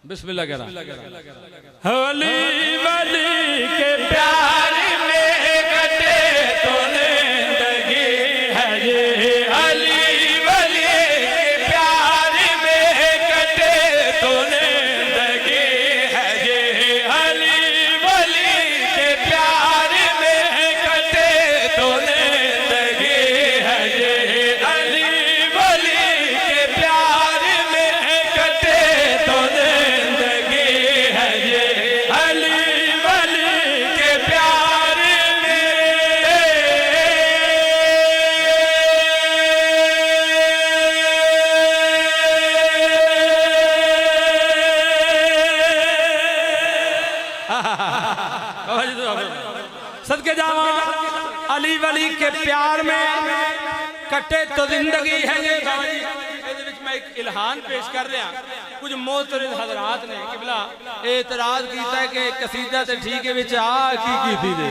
बिस्मिल्लाह करा। अली वली के प्यार में कटे तो जिंदगी है ये, अली वली के प्यार में कटे तो जिंदगी है ये, अली वली के प्यार में कटे तो जिंदगी है ये, अली वली के प्यार में कटे तो जिंदगी है ये, अली वली के प्यार में। सदके जावा अली वली के प्यार में कटे तो जिंदगी है ये। मैं एक इल्हान पेश कर रहा, कुछ मोहतरम हजरात ने किबला एतराज किया कि कसीदा ते ठीक है विच आ की थी दे।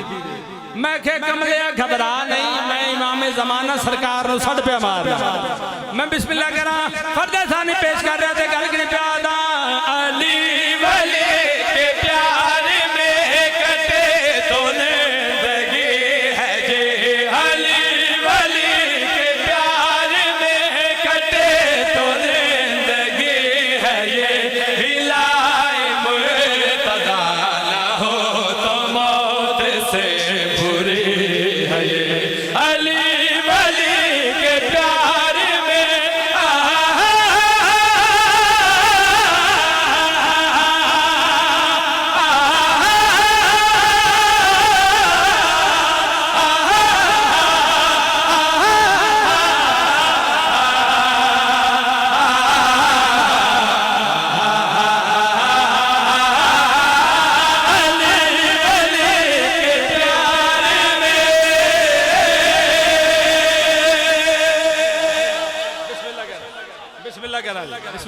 मैं कहे कमले घबरा नहीं, मैं इमाम जमाना सरकार नु सड़ पे मारना। मैं बिस्मिल्लाह करा फर्द सानी पेश कर रहा थे गल की प्यादा अली वली के प्यार में कटे तो जिंदगी है जे, अली वली के प्यार में कटे तो जिंदगी है ये, हिलाए मुर्तदा ना हो तो मौत से बुरी है ये, अली वली के प्यार में बिस्मिल्लाह करा।